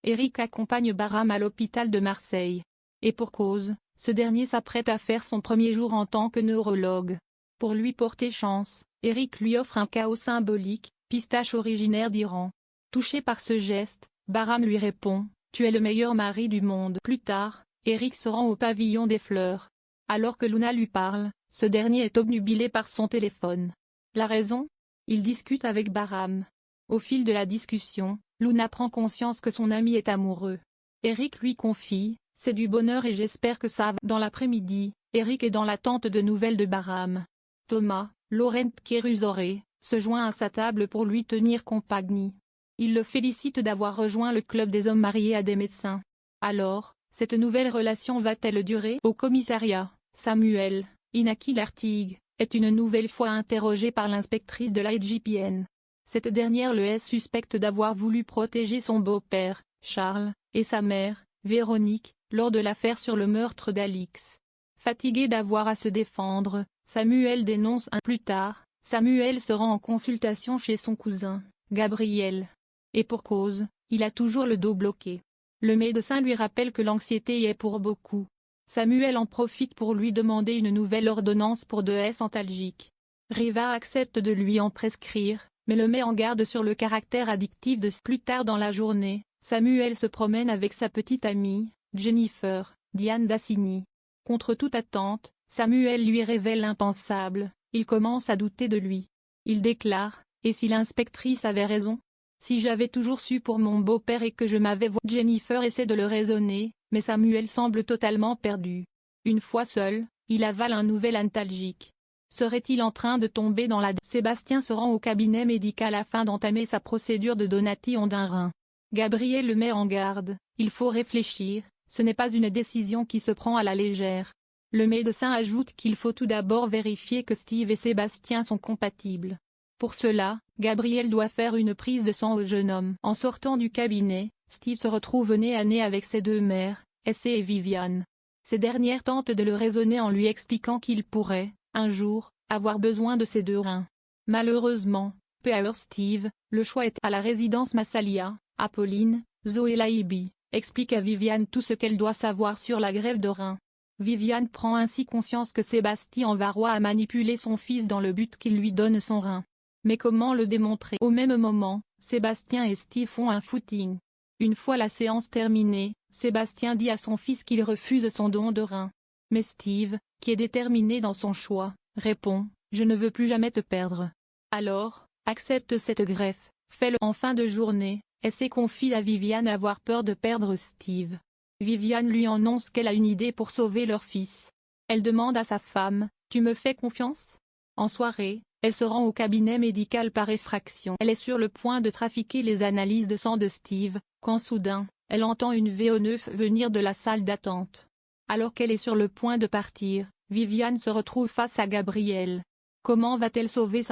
Eric accompagne Bahram à l'hôpital de Marseille. Et pour cause, ce dernier s'apprête à faire son premier jour en tant que neurologue. Pour lui porter chance, Eric lui offre un chaos symbolique, pistache originaire d'Iran. Touché par ce geste, Bahram lui répond « Tu es le meilleur mari du monde ». Plus tard, Eric se rend au pavillon des fleurs. Alors que Luna lui parle, ce dernier est obnubilé par son téléphone. La raison? Il discute avec Bahram. Au fil de la discussion, Luna prend conscience que son ami est amoureux. Eric lui confie « C'est du bonheur et j'espère que ça va ». Dans l'après-midi, Eric est dans l'attente de nouvelles de Bahram. Thomas, Laurent Kérusoré, se joint à sa table pour lui tenir compagnie. Il le félicite d'avoir rejoint le club des hommes mariés à des médecins. Alors, cette nouvelle relation va-t-elle durer? Au commissariat, Samuel, Inaki Lartigue, est une nouvelle fois interrogé par l'inspectrice de l'IGPN. Cette dernière le suspecte d'avoir voulu protéger son beau-père, Charles, et sa mère, Véronique, lors de l'affaire sur le meurtre d'Alix. Fatigué d'avoir à se défendre, Samuel dénonce plus tard, Samuel se rend en consultation chez son cousin, Gabriel. Et pour cause, il a toujours le dos bloqué. Le médecin lui rappelle que l'anxiété y est pour beaucoup. Samuel en profite pour lui demander une nouvelle ordonnance pour de antalgiques. Riva accepte de lui en prescrire, mais le met en garde sur le caractère addictif de plus tard dans la journée. Samuel se promène avec sa petite amie, Jennifer, Diane Dassini. Contre toute attente, Samuel lui révèle l'impensable, il commence à douter de lui. Il déclare « Et si l'inspectrice avait raison ? Si j'avais toujours su pour mon beau-père et que je m'avais vu ». Jennifer essaie de le raisonner, mais Samuel semble totalement perdu. Une fois seul, il avale un nouvel antalgique. Serait-il en train de tomber dans la... Sébastien se rend au cabinet médical afin d'entamer sa procédure de donation d'un rein. Gabriel le met en garde, il faut réfléchir, ce n'est pas une décision qui se prend à la légère. Le médecin ajoute qu'il faut tout d'abord vérifier que Steve et Sébastien sont compatibles. Pour cela, Gabriel doit faire une prise de sang au jeune homme. En sortant du cabinet, Steve se retrouve nez à nez avec ses deux mères, Essay et Viviane. Ces dernières tentent de le raisonner en lui expliquant qu'il pourrait, un jour, avoir besoin de ses deux reins. Malheureusement, peu à l'heure Steve, le choix est à la résidence Massalia. Apolline, Zoé Laibi, explique à Viviane tout ce qu'elle doit savoir sur la greffe de reins. Viviane prend ainsi conscience que Sébastien Varrois a manipulé son fils dans le but qu'il lui donne son rein. Mais comment le démontrer? Au même moment, Sébastien et Steve font un footing. Une fois la séance terminée, Sébastien dit à son fils qu'il refuse son don de rein. Mais Steve, qui est déterminé dans son choix, répond « Je ne veux plus jamais te perdre. » Alors, accepte cette greffe, fais-le. En fin de journée, Essay confie à Viviane avoir peur de perdre Steve. Viviane lui annonce qu'elle a une idée pour sauver leur fils. Elle demande à sa femme « Tu me fais confiance ?» En soirée, elle se rend au cabinet médical par effraction. Elle est sur le point de trafiquer les analyses de sang de Steve, quand soudain, elle entend une VO9 venir de la salle d'attente. Alors qu'elle est sur le point de partir, Viviane se retrouve face à Gabriel. Comment va-t-elle sauver sa